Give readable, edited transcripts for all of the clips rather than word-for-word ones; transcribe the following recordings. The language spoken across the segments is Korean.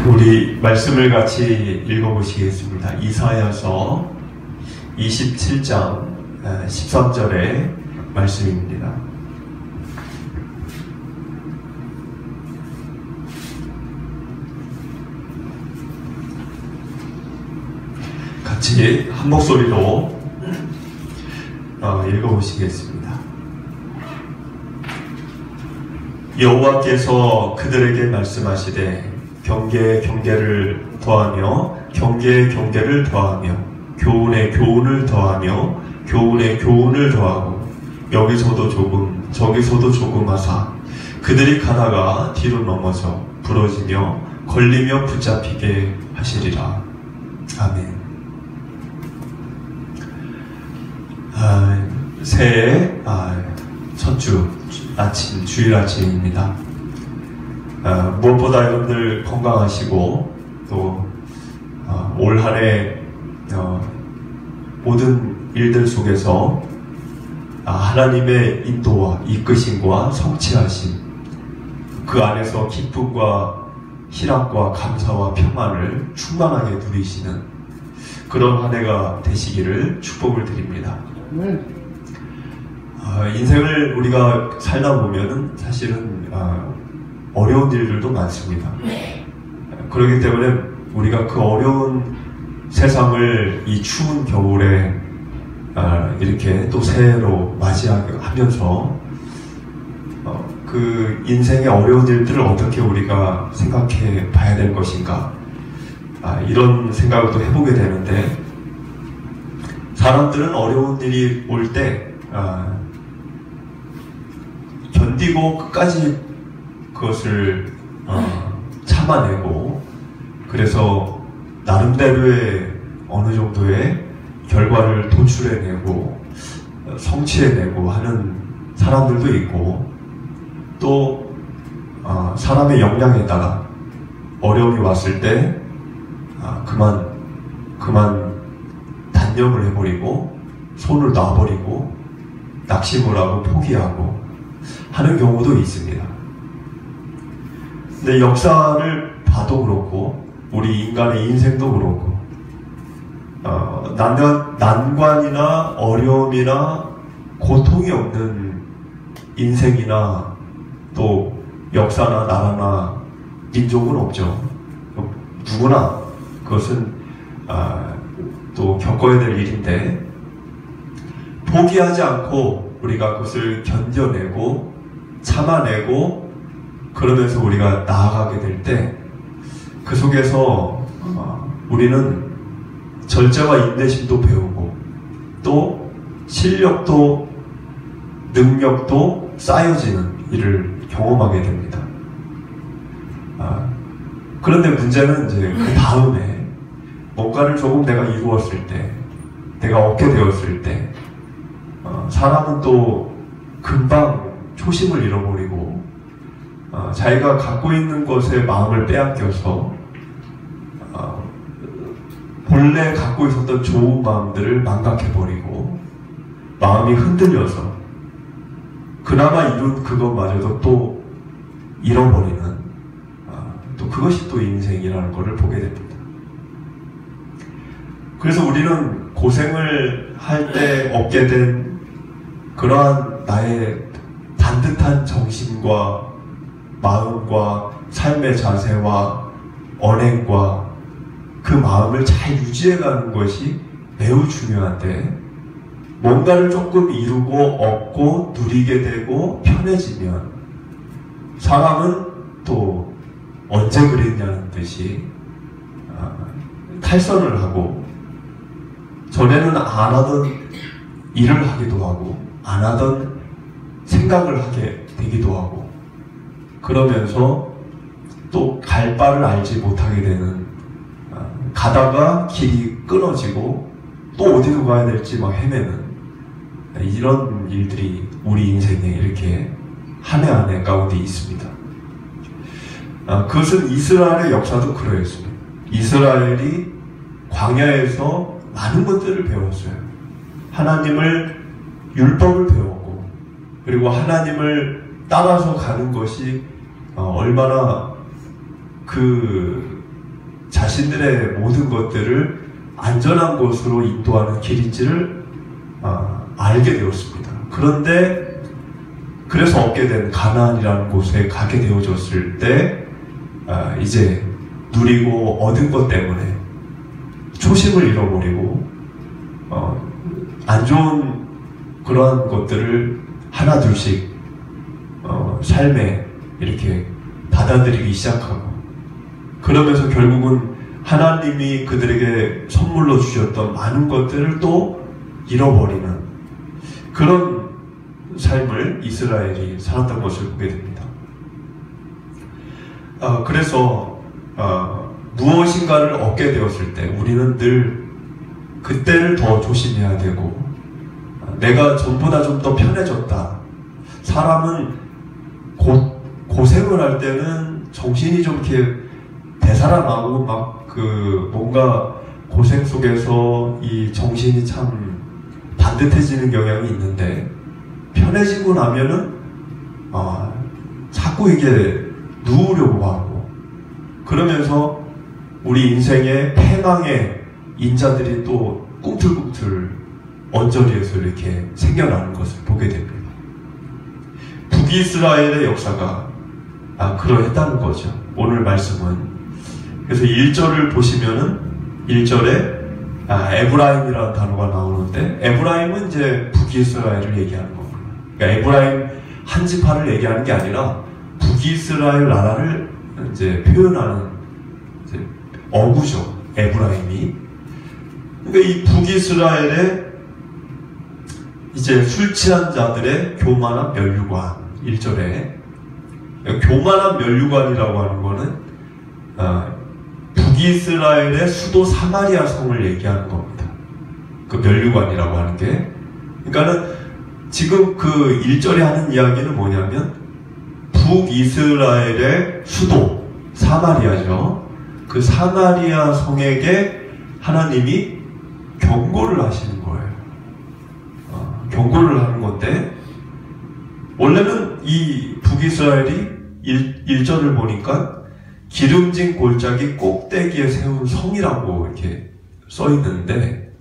우리 말씀을 같이 읽어보시겠습니다. 이사야서 27장 13절의 말씀입니다. 같이 한 목소리로 읽어보시겠습니다. 여호와께서 그들에게 말씀하시되 경계에 경계를 더하며 경계에 경계를 더하며 교훈에 교훈을 더하며 교훈에 교훈을 더하고 여기서도 조금 저기서도 조금 하사 그들이 가다가 뒤로 넘어져 부러지며 걸리며 붙잡히게 하시리라. 아멘. 새해 첫 주 아침 주일 아침입니다. 무엇보다 여러분들 건강하시고 또 올 한 해 모든 일들 속에서 하나님의 인도와 이끄심과 성취하심, 그 안에서 기쁨과 희락과 감사와 평안을 충만하게 누리시는 그런 한 해가 되시기를 축복을 드립니다. 인생을 우리가 살다 보면은 사실은 어려운 일들도 많습니다. 그렇기 때문에 우리가 그 어려운 세상을 이 추운 겨울에 이렇게 또 새해로 맞이하면서 그 인생의 어려운 일들을 어떻게 우리가 생각해 봐야 될 것인가, 이런 생각을 또 해보게 되는데, 사람들은 어려운 일이 올 때 견디고 끝까지 그것을 참아내고, 그래서 나름대로의 어느 정도의 결과를 도출해내고 성취해내고 하는 사람들도 있고, 또 사람의 역량에 따라 어려움이 왔을 때 그만 단념을 해버리고 손을 놔버리고 낙심을 하고 포기하고 하는 경우도 있습니다. 근데 역사를 봐도 그렇고 우리 인간의 인생도 그렇고 난관이나 어려움이나 고통이 없는 인생이나 또 역사나 나라나 민족은 없죠. 누구나 그것은 또 겪어야 될 일인데, 포기하지 않고 우리가 그것을 견뎌내고 참아내고 그러면서 우리가 나아가게 될 때, 그 속에서 우리는 절제와 인내심도 배우고 또 실력도 능력도 쌓여지는 일을 경험하게 됩니다. 그런데 문제는 이제 그 다음에 뭔가를 조금 내가 이루었을 때, 내가 얻게 되었을 때, 사람은 또 금방 초심을 잃어버리고 자기가 갖고 있는 것에 마음을 빼앗겨서 본래 갖고 있었던 좋은 마음들을 망각해버리고 마음이 흔들려서 그나마 이룬 그것마저도 또 잃어버리는, 또 그것이 또 인생이라는 것을 보게 됩니다. 그래서 우리는 고생을 할 때 얻게 된 그러한 나의 단듯한 정신과 마음과 삶의 자세와 언행과 그 마음을 잘 유지해가는 것이 매우 중요한데, 뭔가를 조금 이루고 얻고 누리게 되고 편해지면 사람은 또 언제 그랬냐는 듯이 탈선을 하고 전에는 안 하던 일을 하기도 하고 안 하던 생각을 하게 되기도 하고, 그러면서 또 갈 바를 알지 못하게 되는, 가다가 길이 끊어지고 또 어디로 가야 될지 막 헤매는 이런 일들이 우리 인생에 이렇게 한 해 한 해 가운데 있습니다. 그것은 이스라엘의 역사도 그러했습니다. 이스라엘이 광야에서 많은 것들을 배웠어요. 하나님을 율법을 배웠고, 그리고 하나님을 따라서 가는 것이 얼마나 그 자신들의 모든 것들을 안전한 곳으로 인도하는 길인지를 알게 되었습니다. 그런데 그래서 얻게 된 가나안이라는 곳에 가게 되어졌을 때 이제 누리고 얻은 것 때문에 초심을 잃어버리고 안 좋은 그러한 것들을 하나 둘씩 삶에 이렇게 받아들이기 시작하고, 그러면서 결국은 하나님이 그들에게 선물로 주셨던 많은 것들을 또 잃어버리는 그런 삶을 이스라엘이 살았던 것을 보게 됩니다. 그래서 무엇인가를 얻게 되었을 때 우리는 늘 그때를 더 조심해야 되고, 내가 전보다 좀 더 편해졌다. 사람은 고생을 할 때는 정신이 좀 이렇게 되살아나고 막 뭔가 고생 속에서 이 정신이 참 반듯해지는 경향이 있는데, 편해지고 나면은 자꾸 이게 누우려고 하고, 그러면서 우리 인생의 패망의 인자들이 또 꿈틀꿈틀 언저리에서 이렇게 생겨나는 것을 보게 됩니다. 북이스라엘의 역사가 그러했다는 거죠. 오늘 말씀은. 그래서 1절을 보시면은 1절에 에브라임이라는 단어가 나오는데, 에브라임은 이제 북이스라엘을 얘기하는 겁니다. 그러니까 에브라임 한 지파를 얘기하는 게 아니라 북이스라엘 나라를 이제 표현하는 이제 어구죠. 에브라임이. 그러니까 이 북이스라엘의 이제 술 취한 자들의 교만한 면류관, 1절에 교만한 면류관이라고 하는 거는 북이스라엘의 수도 사마리아 성을 얘기하는 겁니다. 그 면류관이라고 하는 게. 그러니까는 지금 그 1절에 하는 이야기는 뭐냐면 북이스라엘의 수도 사마리아죠. 그 사마리아 성에게 하나님이 경고를 하시는 거예요. 경고를 하는 건데, 원래는 이 북이스라엘이 1절을 보니까 기름진 골짜기 꼭대기에 세운 성이라고 이렇게 써 있는데,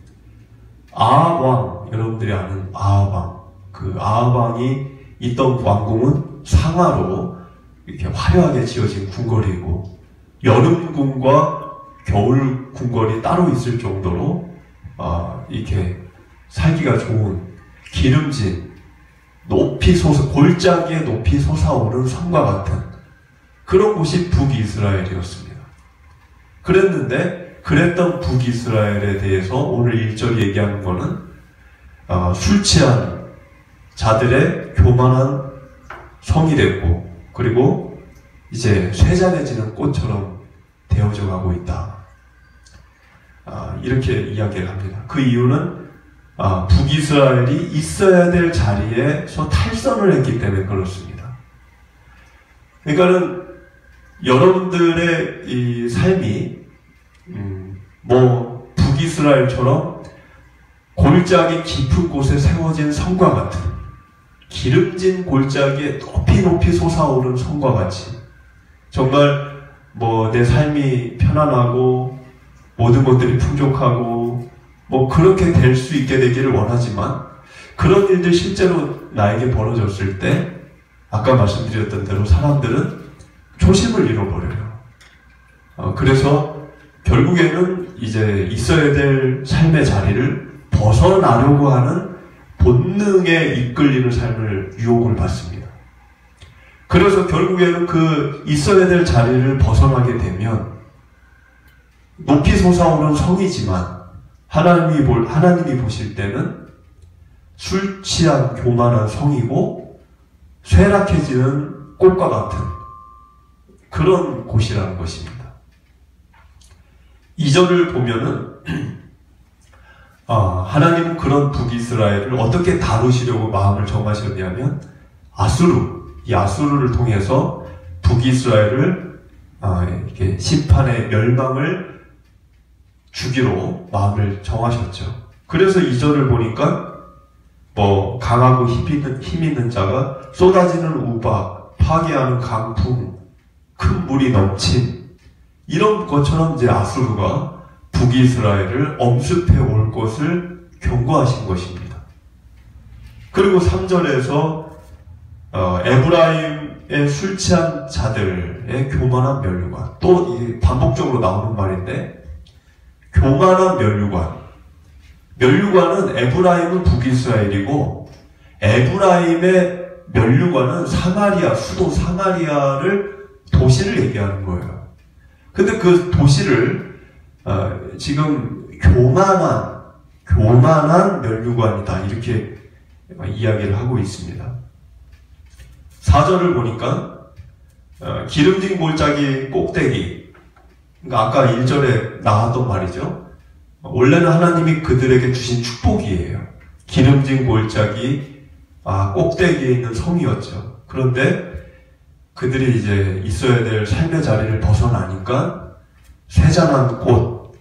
아합 왕, 여러분들이 아는 아합 왕, 그 아합 왕이 있던 왕궁은 상하로 이렇게 화려하게 지어진 궁궐이고, 여름궁과 겨울 궁궐이 따로 있을 정도로 이렇게 살기가 좋은 기름진 골짜기에 높이 솟아오른 성과 같은 그런 곳이 북이스라엘이었습니다. 그랬던 북이스라엘에 대해서 오늘 1절이 얘기하는 거는 술 취한 자들의 교만한 성이 됐고, 그리고 이제 쇠잔해지는 꽃처럼 되어져 가고 있다. 이렇게 이야기를 합니다. 그 이유는 북이스라엘이 있어야 될 자리에서 탈선을 했기 때문에 그렇습니다. 그러니까는 여러분들의 이 삶이 북이스라엘처럼 골짜기 깊은 곳에 세워진 성과 같은, 기름진 골짜기에 높이 솟아오른 성과 같이, 정말 내 삶이 편안하고 모든 것들이 풍족하고 그렇게 될 수 있게 되기를 원하지만, 그런 일들 실제로 나에게 벌어졌을 때 아까 말씀드렸던 대로 사람들은 초심을 잃어버려요. 그래서 결국에는 이제 있어야 될 삶의 자리를 벗어나려고 하는 본능에 이끌리는 삶을 유혹을 받습니다. 그래서 결국에는 그 있어야 될 자리를 벗어나게 되면 높이 솟아오른 성이지만 하나님이 보실 때는 술 취한 교만한 성이고 쇠락해지는 꽃과 같은 그런 곳이라는 것입니다. 2절을 보면은 하나님은 그런 북이스라엘을 어떻게 다루시려고 마음을 정하셨냐면 이 아수르를 통해서 북이스라엘을 이렇게 심판의 멸망을 주기로 마음을 정하셨죠. 그래서 2절을 보니까 강하고 힘 있는 자가 쏟아지는 우박, 파괴하는 강풍, 큰 물이 넘친 이런 것처럼 이제 아수르가 북이스라엘을 엄습해 올 것을 경고하신 것입니다. 그리고 3절에서 에브라임의 술 취한 자들의 교만한 면류관, 또 이게 반복적으로 나오는 말인데, 교만한 면류관. 면류관은 에브라임은 북이스라엘이고 에브라임의 면류관은 사마리아, 수도 사마리아를 도시를 얘기하는 거예요. 근데 그 도시를 지금 교만한 면류관이다 이렇게 이야기를 하고 있습니다. 4절을 보니까 기름진 골짜기 꼭대기, 그러니까 아까 1절에 나왔던 말이죠. 원래는 하나님이 그들에게 주신 축복이에요. 기름진 골짜기 꼭대기에 있는 성이었죠. 그런데 그들이 이제 있어야 될 삶의 자리를 벗어나니까 세잔한 꽃,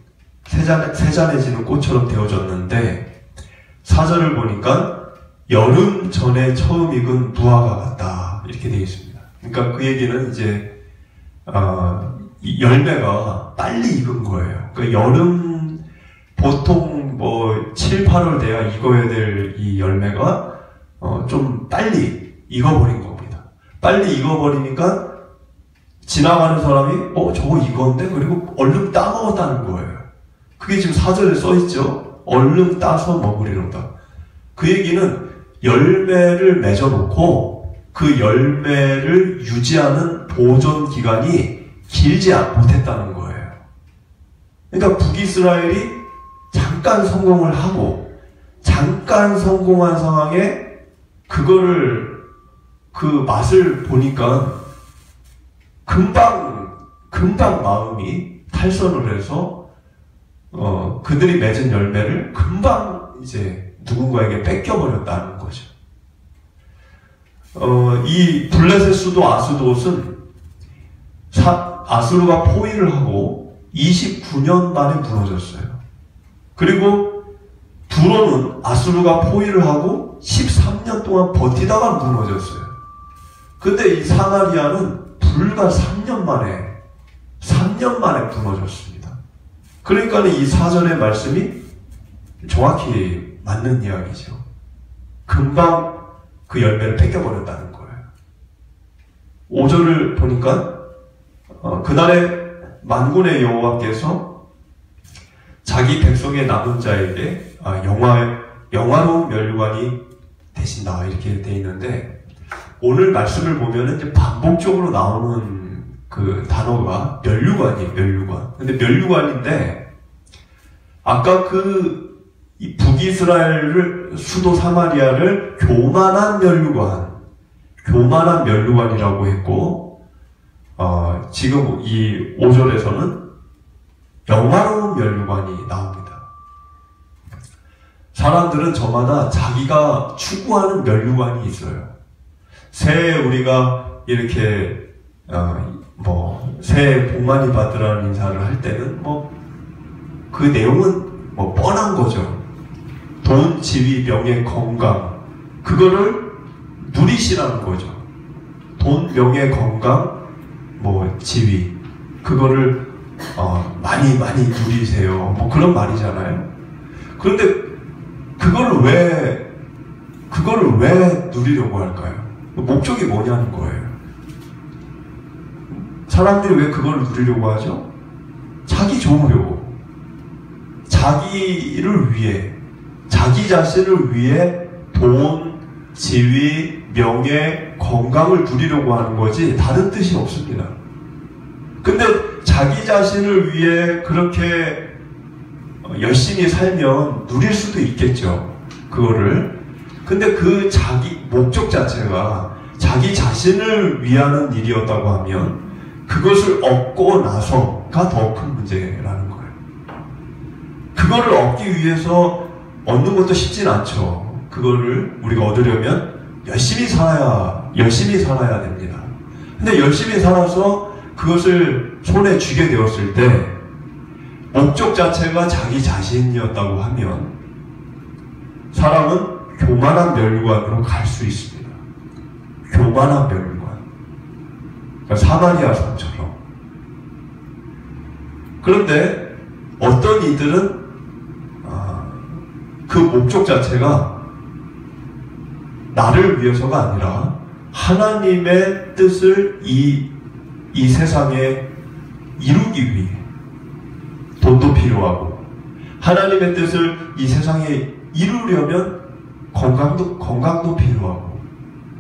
세잔해지는 꽃처럼 되어졌는데 4절을 보니까 여름 전에 처음 익은 무화과 같다 이렇게 되어 있습니다. 그러니까 그 얘기는 이제 이 열매가 빨리 익은 거예요. 그러니까 여름 보통 뭐 7, 8월 돼야 익어야 될 이 열매가 좀 빨리 익어버린 겁니다. 빨리 익어버리니까 지나가는 사람이 저거 익었는데? 그리고 얼른 따먹었다는 거예요. 그게 지금 4절에 써있죠. 얼른 따서 먹으리로다. 그 얘기는 열매를 맺어놓고 그 열매를 유지하는 보존 기간이 길지 못했다는 거예요. 그러니까 북이스라엘이 잠깐 성공을 하고 잠깐 성공한 상황에 그 맛을 보니까 금방 마음이 탈선을 해서 그들이 맺은 열매를 금방 이제 누군가에게 뺏겨버렸다는 거죠. 이 블레셋 수도 아스돗은 아수르가 포위를 하고 29년 만에 무너졌어요. 그리고 두로는 아수르가 포위를 하고 13년 동안 버티다가 무너졌어요. 근데 이 사마리아는 불과 3년 만에 무너졌습니다. 그러니까 이 4절의 말씀이 정확히 맞는 이야기죠. 금방 그 열매를 뺏겨버렸다는 거예요. 5절을 보니까 그날에 만군의 여호와께서 자기 백성의 남은 자에게 영화로운 면류관이 되신다 이렇게 돼 있는데, 오늘 말씀을 보면은 이제 반복적으로 나오는 그 단어가 면류관이에요. 면류관. 근데 면류관인데 아까 이 북이스라엘을 수도 사마리아를 교만한 면류관이라고 했고, 지금 이 5절에서는 영화로운 면류관이 나옵니다. 사람들은 저마다 자기가 추구하는 면류관이 있어요. 새해 우리가 이렇게 새해 복 많이 받으라는 인사를 할 때는 그 내용은 뻔한 거죠. 돈, 지위, 명예, 건강, 그거를 누리시라는 거죠. 돈, 명예, 건강, 지위, 그거를 많이 누리세요. 그런 말이잖아요. 그런데 그거를 왜 누리려고 할까요? 목적이 뭐냐는 거예요. 사람들이 왜 그걸 누리려고 하죠? 자기 좋으려고, 자기를 위해, 자기 자신을 위해 돈, 지위, 명예, 건강을 누리려고 하는 거지 다른 뜻이 없습니다. 근데 자기 자신을 위해 그렇게 열심히 살면 누릴 수도 있겠죠. 그거를. 근데 그 자기 목적 자체가 자기 자신을 위하는 일이었다고 하면 그것을 얻고 나서가 더 큰 문제라는 거예요. 그거를 얻기 위해서 얻는 것도 쉽진 않죠. 그거를 우리가 얻으려면 열심히 살아야 됩니다. 근데 열심히 살아서 그것을 손에 쥐게 되었을 때 목적 자체가 자기 자신이었다고 하면 사람은 교만한 면류관으로 갈 수 있습니다. 교만한 면류관. 그러니까 사마리아 성처럼. 그런데 어떤 이들은 그 목적 자체가 나를 위해서가 아니라 하나님의 뜻을 이 세상에 이루기 위해 돈도 필요하고, 하나님의 뜻을 이 세상에 이루려면 건강도 필요하고,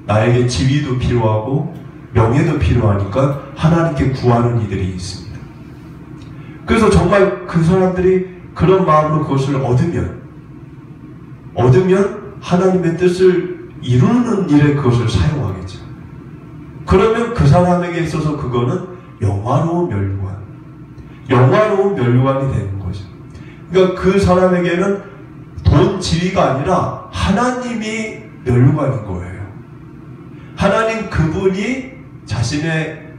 나에게 지위도 필요하고 명예도 필요하니까 하나님께 구하는 이들이 있습니다. 그래서 정말 그 사람들이 그런 마음으로 그것을 얻으면 하나님의 뜻을 이루는 일에 그것을 사용하겠죠. 그러면 그 사람에게 있어서 그거는 영화로운 면류관이 되는 거죠. 그러니까 그 사람에게는 돈, 지위가 아니라 하나님이 면류관인 거예요. 하나님 그분이 자신의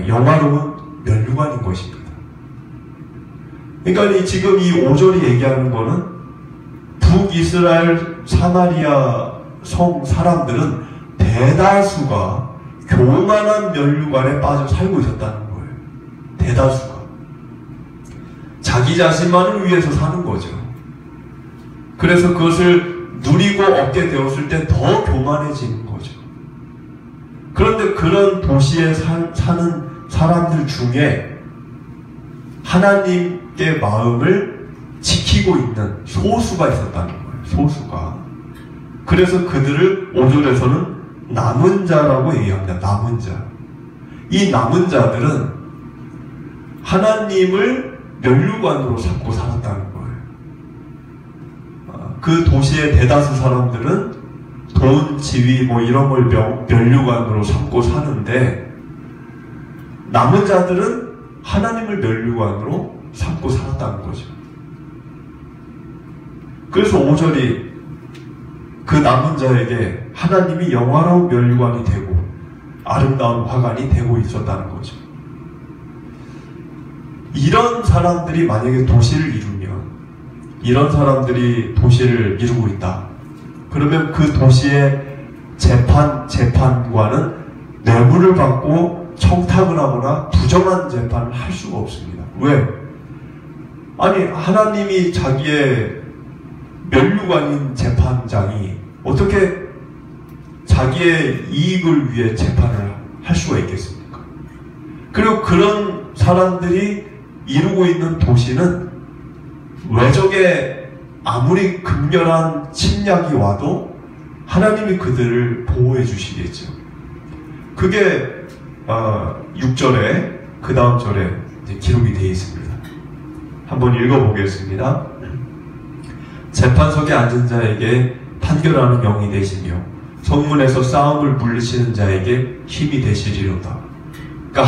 영화로운 면류관인 것입니다. 그러니까 지금 이 5절이 얘기하는 거는 북이스라엘 사마리아 성 사람들은 대다수가 교만한 면류관에 빠져 살고 있었다는 거예요. 대다수가. 자기 자신만을 위해서 사는 거죠. 그래서 그것을 누리고 얻게 되었을 때 더 교만해지는 거죠. 그런데 그런 도시에 사는 사람들 중에 하나님께 마음을 지키고 있는 소수가 있었다는 거예요. 소수가. 그래서 그들을 5절에서는 남은 자라고 얘기합니다. 남은 자. 이 남은 자들은 하나님을 면류관으로 삼고 살았다는 거예요. 그 도시의 대다수 사람들은 돈, 지위 이런 걸 면류관으로 삼고 사는데, 남은 자들은 하나님을 면류관으로 삼고 살았다는 거죠. 그래서 5절이 그 남은 자에게 하나님이 영화로운 면류관이 되고 아름다운 화관이 되고 있었다는 거죠. 이런 사람들이 만약에 도시를 이루면, 이런 사람들이 도시를 이루고 있다. 그러면 그 도시의 재판관은 뇌물을 받고 청탁을 하거나 부정한 재판을 할 수가 없습니다. 왜? 아니, 하나님이 자기의 면류관인 재판장이 어떻게 자기의 이익을 위해 재판을 할 수가 있겠습니까? 그리고 그런 사람들이 이루고 있는 도시는 외적에 아무리 극렬한 침략이 와도 하나님이 그들을 보호해 주시겠죠. 그게 6절에 그 다음 절에 기록이 되어 있습니다. 한번 읽어보겠습니다. 재판석에 앉은 자에게 판결하는 영이 되시며 성문에서 싸움을 물리치는 자에게 힘이 되시리로다. 그러니까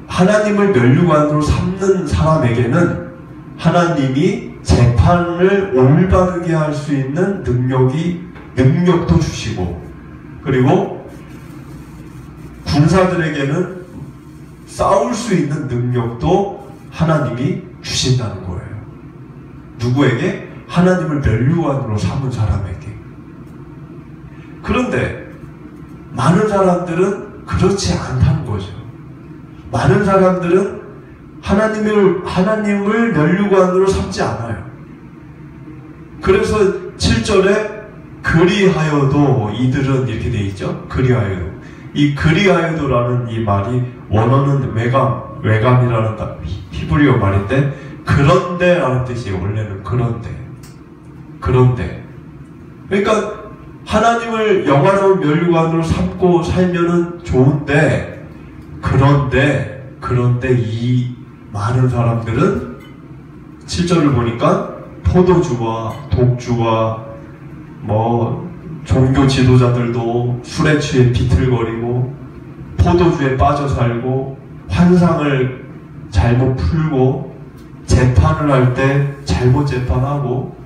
하나님을 면류관으로 삼는 사람에게는 하나님이 재판을 올바르게 할 수 있는 능력도 주시고, 그리고 군사들에게는 싸울 수 있는 능력도 하나님이 주신다는 거예요. 누구에게? 하나님을 면류관으로 삼은 사람에게. 그런데 많은 사람들은 그렇지 않다는 거죠. 많은 사람들은 하나님을 면류관으로 삼지 않아요. 그래서 7절에 그리하여도, 이들은 이렇게 돼 있죠. 그리하여도. 이 그리하여도라는 이 말이 원어는 외감이라는 히브리어 말인데, 그런데 라는 뜻이에요. 원래는 그런데. 그러니까 하나님을 영화로운 면류관으로 삼고 살면은 좋은데, 그런데 이 많은 사람들은 7절을 보니까 포도주와 독주와 종교 지도자들도 술에 취해 비틀거리고 포도주에 빠져 살고 환상을 잘못 풀고 재판을 할 때 잘못 재판하고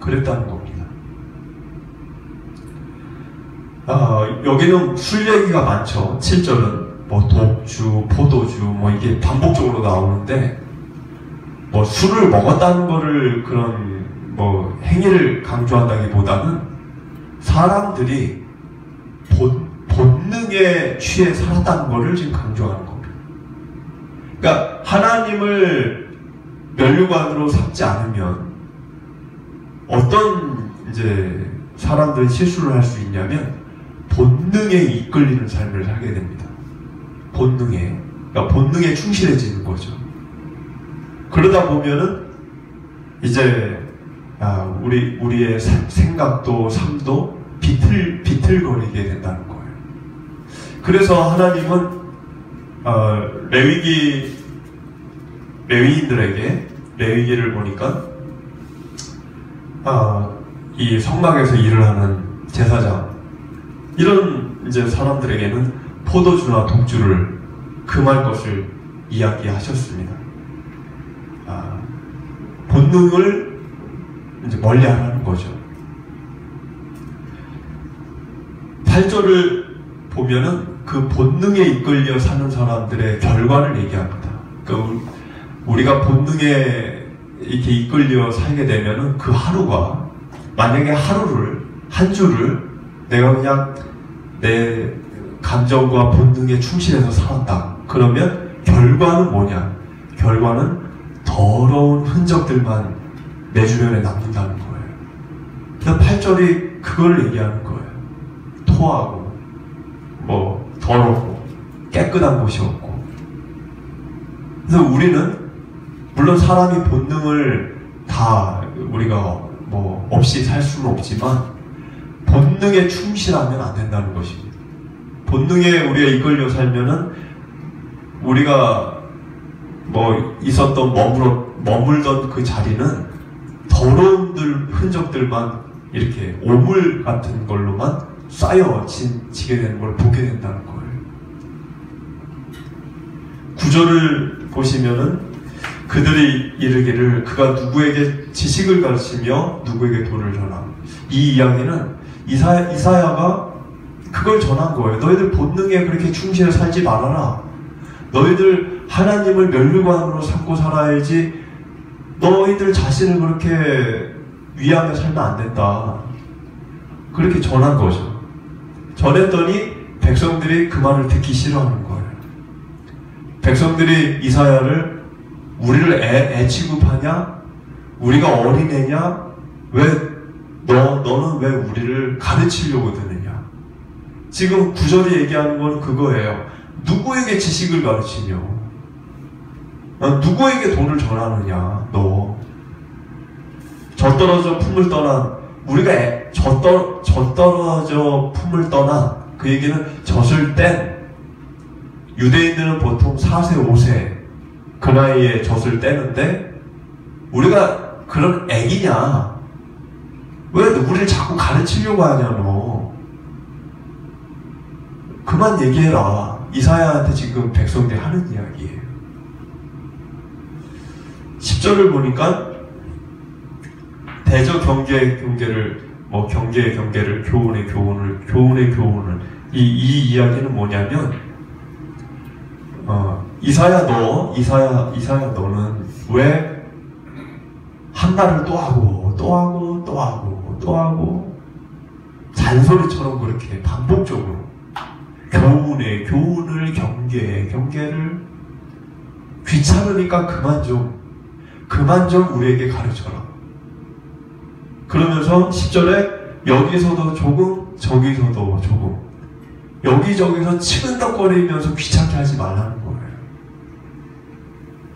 그랬다는 겁니다. 여기는 술 얘기가 많죠. 7절은 독주, 포도주 이게 반복적으로 나오는데, 술을 먹었다는 거를 그런 행위를 강조한다기보다는 사람들이 본능에 취해 살았다는 거를 지금 강조하는 겁니다. 그러니까 하나님을 면류관으로 삼지 않으면 어떤 이제 사람들은 실수를 할 수 있냐면 본능에 이끌리는 삶을 살게 됩니다. 본능에. 그러니까 본능에 충실해지는 거죠. 그러다 보면은 이제 우리의 생각도 삶도 비틀거리게 된다는 거예요. 그래서 하나님은 레위기를 보니까 이 성막에서 일을 하는 제사장 이런 이제 사람들에게는 포도주나 독주를 금할 것을 이야기하셨습니다. 본능을 이제 멀리하라는 거죠. 8절을 보면은 그 본능에 이끌려 사는 사람들의 결과를 얘기합니다. 그러니까 우리가 본능에 이렇게 이끌려 살게 되면은 그 하루가, 만약에 한 주를 내가 그냥 내 감정과 본능에 충실해서 살았다. 그러면 결과는 뭐냐? 결과는 더러운 흔적들만 내 주변에 남는다는 거예요. 그래서 8절이 그걸 얘기하는 거예요. 토하고, 더럽고, 깨끗한 곳이 없고. 그래서 우리는, 물론 사람이 본능을 다 우리가 없이 살 수는 없지만, 본능에 충실하면 안 된다는 것입니다. 본능에 우리가 이끌려 살면은, 우리가 있었던 머물던 그 자리는 더러운 흔적들만 이렇게 오물 같은 걸로만 쌓여지게 되는 걸 보게 된다는 거예요. 9절을 보시면은 그들이 이르기를 그가 누구에게 지식을 가르치며 누구에게 돈을 전하. 이 이야기는 이사야가 그걸 전한 거예요. 너희들 본능에 그렇게 충실해 살지 말아라. 너희들 하나님을 면류관으로 삼고 살아야지 너희들 자신을 그렇게 위하며 살면 안 된다. 그렇게 전한 거죠. 전했더니 백성들이 그 말을 듣기 싫어하는 거예요. 백성들이 이사야를 우리를 애 취급하냐? 우리가 어린애냐? 너는 왜 우리를 가르치려고 드느냐? 지금 9절이 얘기하는 건 그거예요. 누구에게 지식을 가르치며 누구에게 돈을 전하느냐? 너 젖떨어져 품을 떠난 우리가 젖떨어져 품을 떠난 그 얘기는 젖을 뗀 유대인들은 보통 4세 5세 그 나이에 젖을 떼는데 우리가 그런 애기냐? 왜 우리를 자꾸 가르치려고 하냐 너? 그만 얘기해라. 이사야한테 지금 백성들이 하는 이야기예요. 10절을 보니까 대저 경계의 경계를 경계의 경계를 교훈의 교훈을 이 이야기는 뭐냐면 이사야 너는 왜 한나를 또 하고 잔소리처럼 그렇게 반복적으로 교훈의 교훈을 경계를 귀찮으니까 그만 좀 우리에게 가르쳐라. 그러면서 10절에 여기서도 조금 저기서도 조금 여기저기서 치근덕거리면서 귀찮게 하지 말라는 거예요.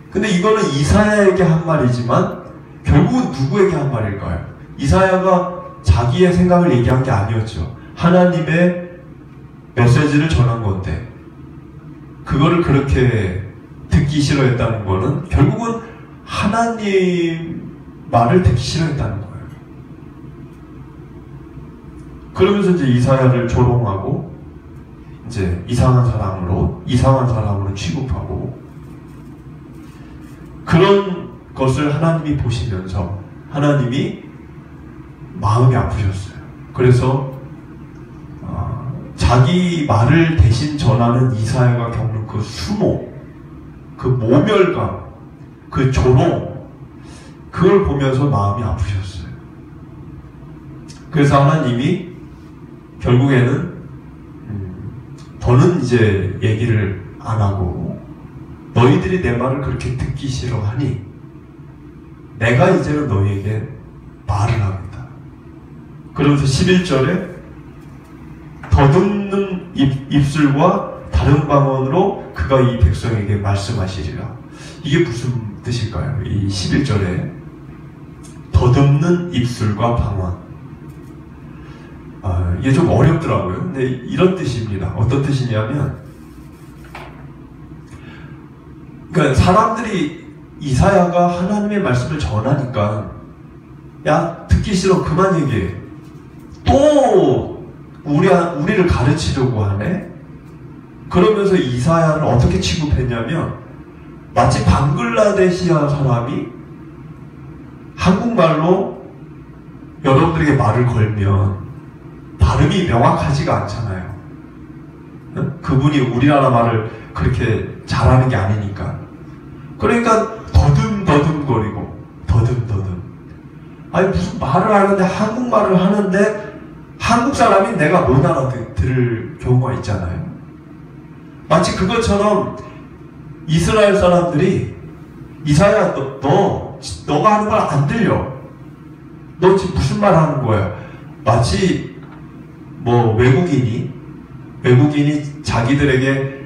근데 이거는 이사야에게 한 말이지만 결국은 누구에게 한 말일까요? 이사야가 자기의 생각을 얘기한 게 아니었죠. 하나님의 메시지를 전한 건데 그거를 그렇게 듣기 싫어했다는 거는 결국은 하나님 말을 듣기 싫어했다는 거예요. 그러면서 이제 이사야를 조롱하고 이제 이상한 사람으로 취급하고 그런 것을 하나님이 보시면서 하나님이 마음이 아프셨어요. 그래서 자기 말을 대신 전하는 이사야가 겪는 그 수모, 그 모멸감, 그 조롱, 그걸 보면서 마음이 아프셨어요. 그래서 하나님이 결국에는 더는 이제 얘기를 안 하고 너희들이 내 말을 그렇게 듣기 싫어하니 내가 이제는 너희에게 말을 하겠다. 그러면서 11절에 더듬는 입술과 다른 방언으로 그가 이 백성에게 말씀하시리라. 이게 무슨 뜻일까요? 이 11절에 더듬는 입술과 방언. 이게 좀 어렵더라고요. 근데 이런 뜻입니다. 어떤 뜻이냐면, 그러니까 사람들이 이사야가 하나님의 말씀을 전하니까 야 듣기 싫어 그만 얘기해. 또 우리를 가르치려고 하네. 그러면서 이사야를 어떻게 취급했냐면 마치 방글라데시아 사람이 한국말로 여러분들에게 말을 걸면 발음이 명확하지가 않잖아요. 그분이 우리나라 말을 그렇게 잘하는 게 아니니까. 그러니까 더듬거리고 더듬. 아니 무슨 말을 하는데 한국말을 하는데 한국 사람이 내가 못 알아들을 경우가 있잖아요. 마치 그것처럼 이스라엘 사람들이 이사야 너가 하는 말 안 들려. 너 지금 무슨 말 하는 거야? 마치 뭐 외국인이 자기들에게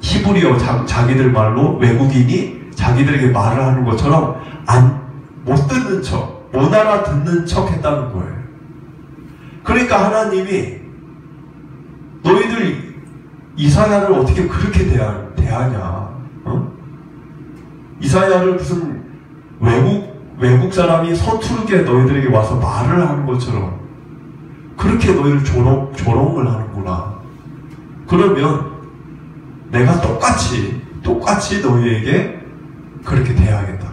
히브리어 자기들 말로 외국인이 자기들에게 말을 하는 것처럼 못 듣는 척, 못 알아듣는 척 했다는 거예요. 그러니까 하나님이 너희들 이사야를 어떻게 그렇게 대하냐? 이사야를 무슨 외국 사람이 서투르게 너희들에게 와서 말을 하는 것처럼 그렇게 너희를 조롱을 하는구나. 그러면 내가 똑같이 너희에게 그렇게 대하겠다.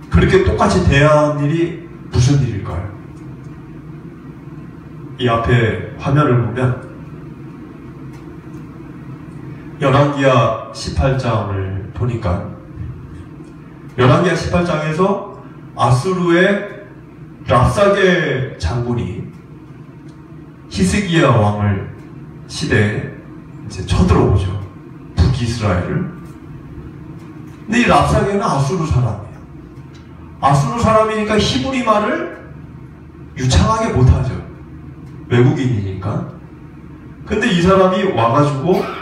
그렇게 똑같이 대하는 일이 무슨 일일까요? 이 앞에 화면을 보면 열왕기하 18장을 보니까 열왕기하 18장에서 아수르의 랍사게 장군이 히스기야 왕을 시대에 이제 쳐들어오죠. 북이스라엘을. 근데 이 랍사게는 아수르 사람이에요. 아수르 사람이니까 히브리 말을 유창하게 못하죠. 외국인이니까. 근데 이 사람이 와가지고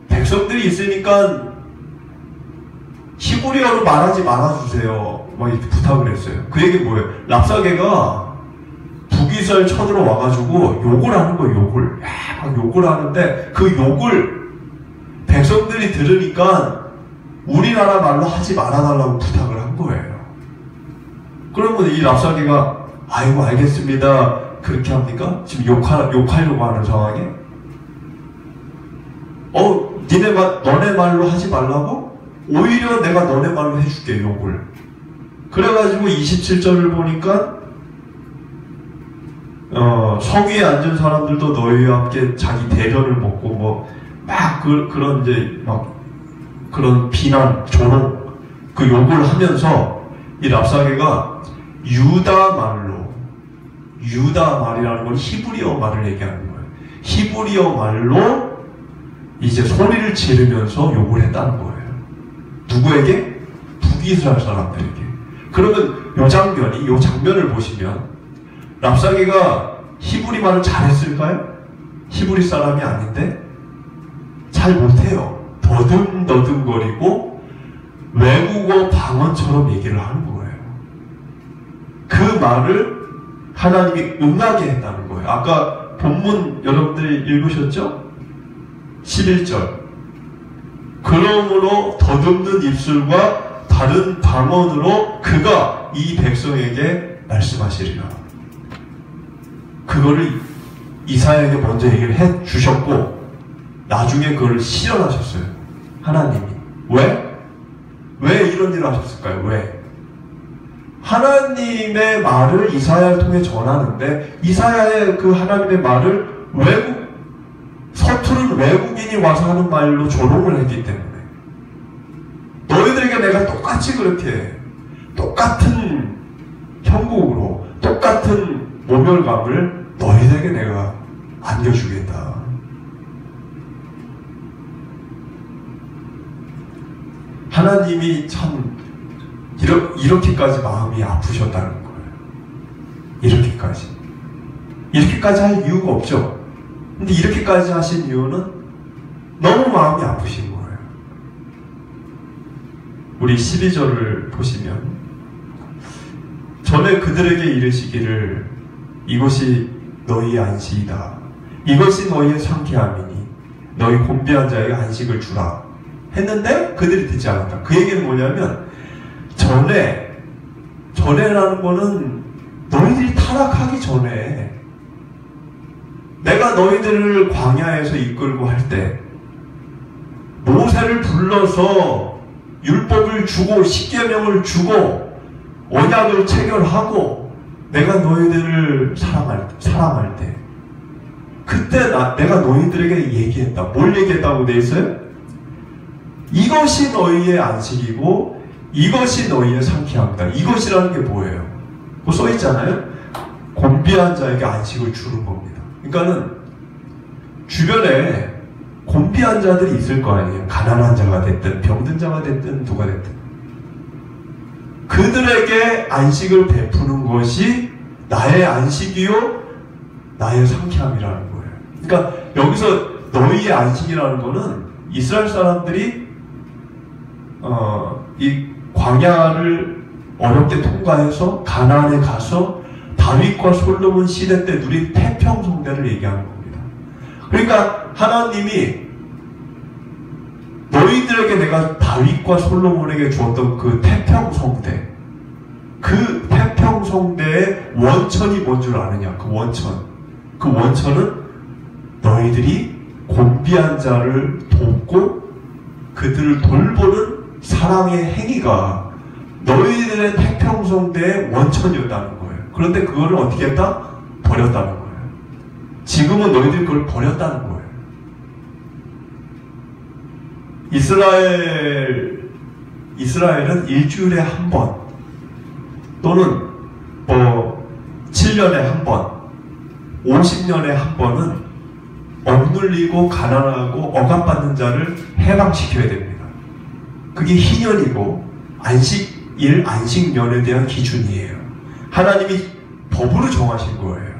백성들이 있으니까 히브리어로 말하지 말아주세요. 막 이렇게 부탁을 했어요. 그 얘기 뭐예요? 랍사게가 북이스라엘 쳐들어와가지고 욕을 하는 거예요. 막 욕을 하는데 그 욕을 백성들이 들으니까 우리나라 말로 하지 말아달라고 부탁을 한 거예요. 그러면 이 랍사게가 아이고 알겠습니다. 그렇게 합니까? 지금 욕하려고 하는 상황에? 너네 말로 하지 말라고? 오히려 내가 너네 말로 해줄게, 욕을. 그래가지고 27절을 보니까 서기에 앉은 사람들도 너희와 함께 자기 대변을 먹고 그런 비난, 조롱, 그 욕을 하면서 이 랍사게가 유다 말이라는 건 히브리어 말을 얘기하는 거예요. 히브리어 말로 이제 소리를 지르면서 욕을 했다는 거예요. 누구에게? 북이스라엘 사람들에게. 그러면 이 장면을 보시면 랍사게가 히브리 말을 잘했을까요? 히브리 사람이 아닌데 잘 못해요. 더듬거리고 외국어 방언처럼 얘기를 하는 거예요. 그 말을 하나님이 응하게 했다는 거예요. 아까 본문 여러분들이 읽으셨죠? 11절. 그러므로 더듬는 입술과 다른 방언으로 그가 이 백성에게 말씀하시리라. 그거를 이사야에게 먼저 얘기를 해 주셨고 나중에 그걸 실현하셨어요. 하나님이. 왜? 왜 이런 일을 하셨을까요? 왜? 하나님의 말을 이사야를 통해 전하는데 이사야의 그 하나님의 말을 서투른 외국인이 와서 하는 말로 조롱을 했기 때문에 너희들에게 내가 똑같이 그렇게 똑같은 형국으로 똑같은 모멸감을 너희들에게 내가 안겨주겠다. 하나님이 참 이렇게까지 마음이 아프셨다는 거예요. 이렇게까지 할 이유가 없죠. 근데 이렇게까지 하신 이유는 너무 마음이 아프신 거예요. 우리 12절을 보시면, 전에 그들에게 이르시기를 이것이 너희의 안식이다. 이것이 너희의 상쾌함이니 너희 곤비한 자에게 안식을 주라 했는데 그들이 듣지 않았다. 그 얘기는 뭐냐면, 전에라는 거는 너희들이 타락하기 전에 내가 너희들을 광야에서 이끌고 할 때 모세를 불러서 율법을 주고 십계명을 주고 언약을 체결하고 내가 너희들을 사랑할 때 그때 내가 너희들에게 얘기했다. 뭘 얘기했다고 돼 있어요? 이것이 너희의 안식이고 이것이 너희의 상쾌함이다. 이것이라는 게 뭐예요? 뭐 써 있잖아요. 곤비한 자에게 안식을 주는 겁니다. 그러니까는 주변에 곤비한 자들이 있을 거 아니에요. 가난한 자가 됐든 병든 자가 됐든 누가 됐든 그들에게 안식을 베푸는 것이 나의 안식이요 나의 상쾌함이라는 거예요. 그러니까 여기서 너희의 안식이라는 거는 이스라엘 사람들이 이 광야를 어렵게 통과해서 가나안에 가서 다윗과 솔로몬 시대 때 누린 태평성대를 얘기하는 겁니다. 그러니까 하나님이 너희들에게 내가 다윗과 솔로몬에게 주었던 그 태평성대, 그 태평성대의 원천이 뭔 줄 아느냐? 그 원천은 너희들이 곤비한 자를 돕고 그들을 돌보는 사랑의 행위가 너희들의 태평성대의 원천이었다는 거예요. 그런데 그거를 어떻게 했다? 버렸다는 거예요. 지금은 너희들이 그걸 버렸다는 거예요. 이스라엘은 일주일에 한 번 또는 7년에 한 번, 50년에 한 번은 억눌리고 가난하고 억압받는 자를 해방시켜야 됩니다. 그게 희년이고 안식일, 안식년에 대한 기준이에요. 하나님이 법으로 정하신 거예요.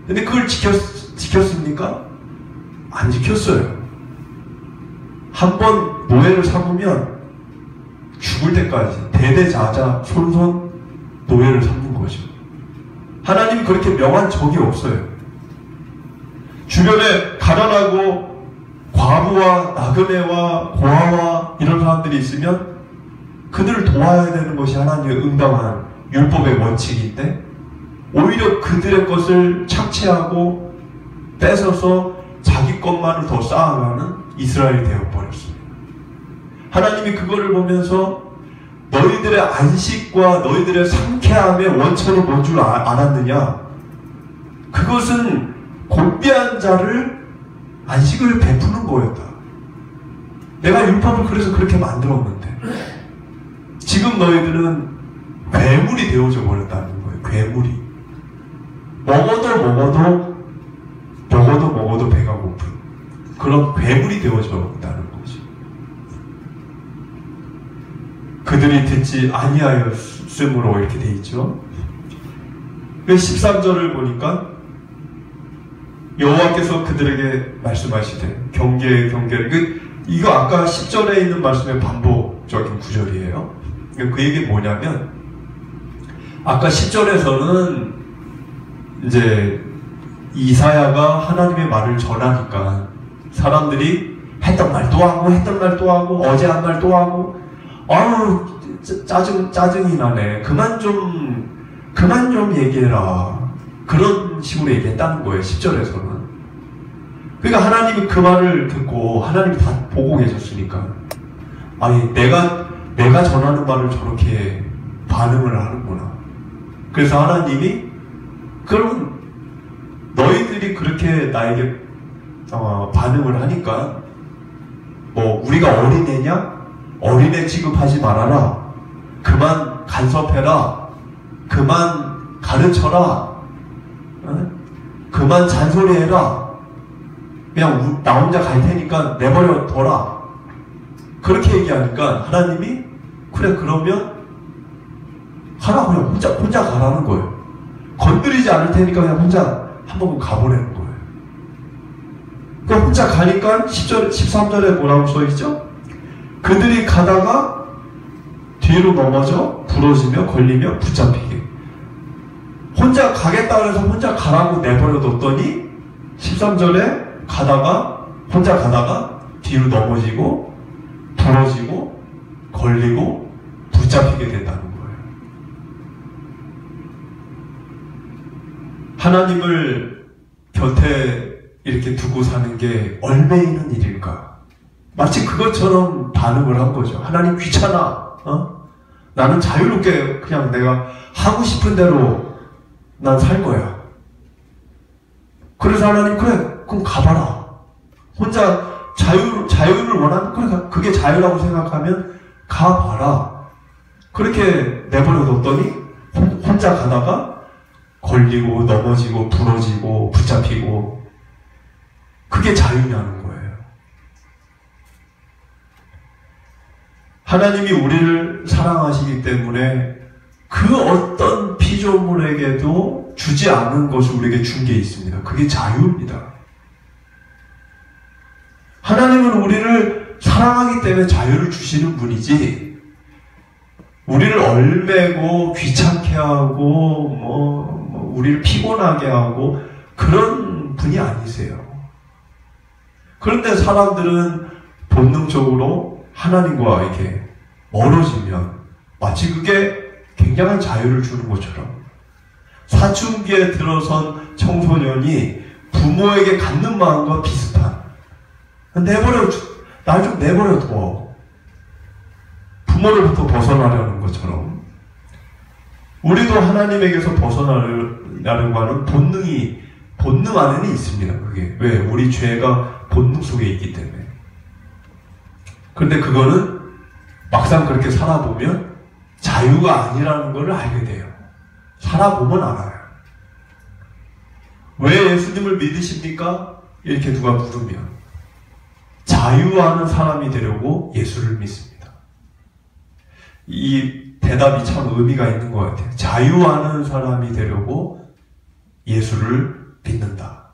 근데 그걸 지켰습니까? 안 지켰어요. 한 번 노예를 삼으면 죽을 때까지 대대자자 손손 노예를 삼는 거죠. 하나님이 그렇게 명한 적이 없어요. 주변에 가난하고 과부와 나그네와 고아와 이런 사람들이 있으면 그들을 도와야 되는 것이 하나님의 응당한 율법의 원칙인데 오히려 그들의 것을 착취하고 뺏어서 자기 것만을 더 쌓아가는 이스라엘이 되어버렸습니다. 하나님이 그거를 보면서 너희들의 안식과 너희들의 상쾌함의 원천이 뭔 줄 알았느냐? 그것은 곤비한 자를 안식을 베푸는 거였다. 내가 율법을 그래서 그렇게 만들었는데 지금 너희들은 괴물이 되어져 버렸다는 거예요. 괴물이. 먹어도 배가 고픈 그런 괴물이 되어졌다는 거죠. 그들이 듣지 아니하였으므로 이렇게 돼 있죠. 13절을 보니까 여호와께서 그들에게 말씀하시되 경계를 이거 아까 10절에 있는 말씀의 반복적인 구절이에요. 그 얘기 뭐냐면 아까 10절에서는 이제 이사야가 하나님의 말을 전하니까 사람들이 했던 말 또 하고 어제 한 말 또 하고 아우 짜증이 나네. 그만 좀 얘기해라. 그런 식으로 얘기했다는 거예요. 10절에서는. 그러니까 하나님이 그 말을 듣고 하나님이 다 보고 계셨으니까 아니 내가 전하는 말을 저렇게 반응을 하는구나. 그래서 하나님이 그럼 너희들이 그렇게 나에게 반응을 하니까 뭐 우리가 어린애냐? 어린애 취급하지 말아라. 그만 간섭해라. 그만 가르쳐라. 그만 잔소리해라. 그냥 나 혼자 갈 테니까 내버려 둬라. 그렇게 얘기하니까 하나님이 그래 그러면 가라 그냥 혼자 가라는 거예요. 건드리지 않을 테니까 그냥 혼자 한번 가보라는 거예요. 그러니까 혼자 가니까 13절에 뭐라고 써있죠? 그들이 가다가 뒤로 넘어져 부러지며 걸리며 붙잡히게. 혼자 가겠다 그래서 혼자 가라고 내버려 뒀더니 13절에 혼자 가다가 뒤로 넘어지고 부러지고 걸리고 붙잡히게 된다는 거예요. 하나님을 곁에 이렇게 두고 사는 게 얼매이는 일일까? 마치 그것처럼 반응을 한 거죠. 하나님 귀찮아. 나는 자유롭게 그냥 내가 하고 싶은 대로 난 살 거야. 그래서 하나님 그래 그럼 가봐라. 혼자 자유를 원하는 그래 그게 자유라고 생각하면 가봐라. 그렇게 내버려 뒀더니 혼자 가다가 걸리고 넘어지고 부러지고 붙잡히고 그게 자유냐는 거예요. 하나님이 우리를 사랑하시기 때문에 그 어떤 피조물에게도 주지 않은 것을 우리에게 준 게 있습니다. 그게 자유입니다. 하나님은 우리를 사랑하기 때문에 자유를 주시는 분이지 우리를 얼매고 귀찮게 하고 우리를 피곤하게 하고 그런 분이 아니세요. 그런데 사람들은 본능적으로 하나님과 이렇게 멀어지면 마치 그게 굉장한 자유를 주는 것처럼 사춘기에 들어선 청소년이 부모에게 갖는 마음과 비슷한 날 좀 내버려둬. 부모로부터 벗어나려는 것처럼 우리도 하나님에게서 벗어나려고 하는 본능 안에는 있습니다. 그게 왜? 우리 죄가 본능 속에 있기 때문에. 그런데 그거는 막상 그렇게 살아보면 자유가 아니라는 걸 알게 돼요. 살아보면 알아요. 왜 예수님을 믿으십니까? 이렇게 누가 물으면 자유하는 사람이 되려고 예수를 믿습니다. 이 대답이 참 의미가 있는 것 같아요. 자유하는 사람이 되려고 예수를 믿는다.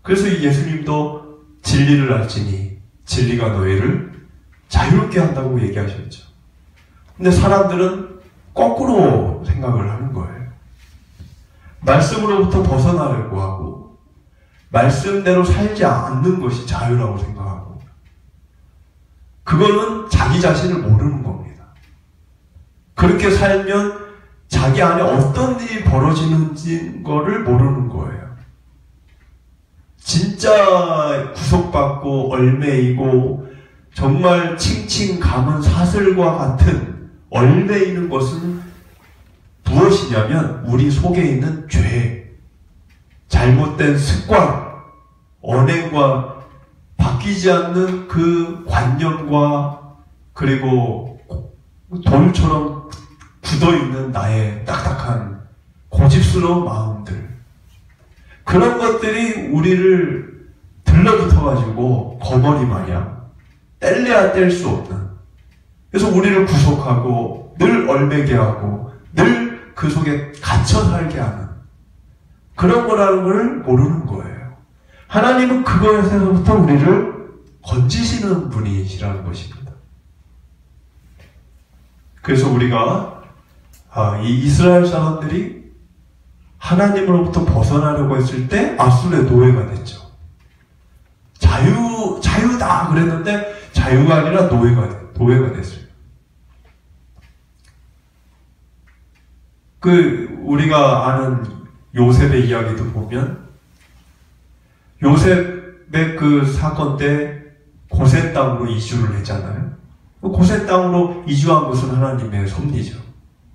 그래서 이 예수님도 진리를 알지니 진리가 너희를 자유롭게 한다고 얘기하셨죠. 근데 사람들은 거꾸로 생각을 하는 거예요. 말씀으로부터 벗어나려고 하고 말씀대로 살지 않는 것이 자유라고 생각하고 그거는 자기 자신을 모르는 겁니다. 그렇게 살면 자기 안에 어떤 일이 벌어지는지 거를 모르는 거예요. 진짜 구속받고 얼매이고 정말 칭칭 감은 사슬과 같은 얼매이는 것은 무엇이냐면 우리 속에 있는 죄, 잘못된 습관, 언행과 바뀌지 않는 그 관념과 그리고 돌처럼 굳어있는 나의 딱딱한 고집스러운 마음들 그런 것들이 우리를 들러붙어가지고 거머리 마냥 뗄래야 뗄 수 없는 그래서 우리를 구속하고 늘 얼매게 하고 늘 그 속에 갇혀 살게 하는 그런 거라는 걸 모르는 거예요. 하나님은 그거에서부터 우리를 건지시는 분이시라는 것입니다. 그래서 우리가 이 이스라엘 사람들이 하나님으로부터 벗어나려고 했을 때 아술의 노예가 됐죠. 자유다 그랬는데 자유가 아니라 노예가 됐어요. 우리가 아는 요셉의 이야기도 보면 요셉의 그 사건 때 고센 땅으로 이주를 했잖아요. 고센 땅으로 이주한 것은 하나님의 섭리죠.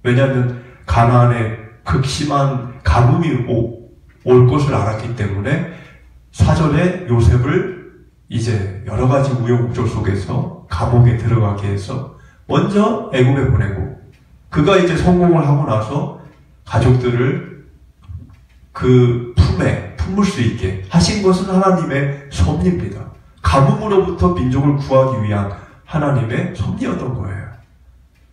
왜냐하면 가나안에 극심한 가뭄이 올 것을 알았기 때문에 사전에 요셉을 이제 여러 가지 우여곡절 속에서 감옥에 들어가게 해서 먼저 애굽에 보내고 그가 이제 성공을 하고 나서 가족들을 그 품에 품을 수 있게 하신 것은 하나님의 섭리입니다. 가뭄으로부터 민족을 구하기 위한 하나님의 섭리였던 거예요.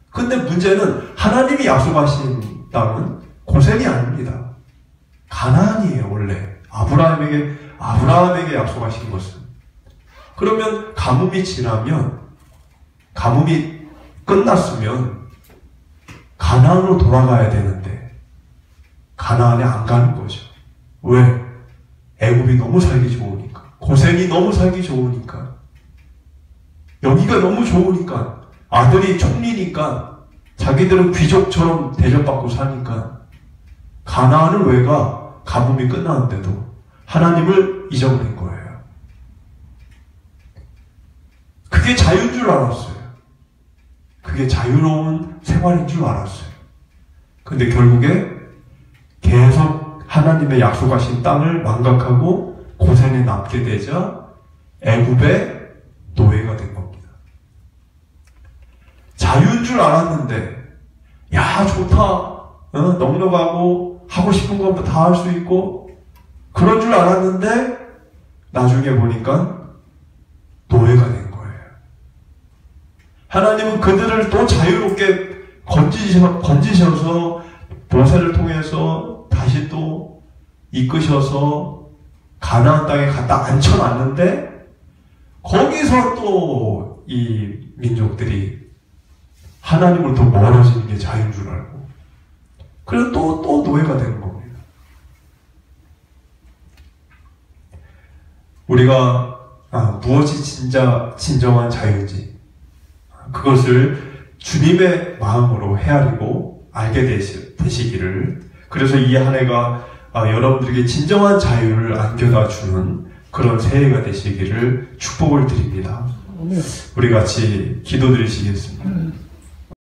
근데 문제는 하나님이 약속하신 땅은 고센이 아닙니다. 가나안이에요. 원래 아브라함에게 약속하신 것은. 그러면 가뭄이 지나면, 가뭄이 끝났으면 가나안으로 돌아가야 되는데 가나안에 안 가는 거죠. 왜? 애굽이 너무 살기 좋으니까, 고센이 너무 살기 좋으니까, 여기가 너무 좋으니까, 아들이 총리니까, 자기들은 귀족처럼 대접받고 사니까 가나안을 왜 가? 가뭄이 끝났는데도 하나님을 잊어버린 거예요. 그게 자유인 줄 알았어요. 그게 자유로운 생활인 줄 알았어요. 근데 결국에 계속 하나님의 약속하신 땅을 망각하고 고센에 남게 되자 애굽의 노예가 된 겁니다. 자유인 줄 알았는데, 야, 좋다. 넉넉하고 하고 싶은 것도 다 할 수 있고 그런 줄 알았는데 나중에 보니까 노예가 된 거예요. 하나님은 그들을 또 자유롭게 건지셔서 모세를 통해서 다시 또 이끄셔서 가나안 땅에 갖다 앉혀놨는데, 거기서 또 이 민족들이 하나님을 더 멀어지는 게 자유인 줄 알고, 그래서 또 노예가 되는 겁니다. 우리가 무엇이 진정한 자유인지, 그것을 주님의 마음으로 헤아리고 알게 되시기를, 그래서 이 한 해가 여러분들에게 진정한 자유를 안겨다 주는 그런 새해가 되시기를 축복을 드립니다. 우리 같이 기도드리시겠습니다.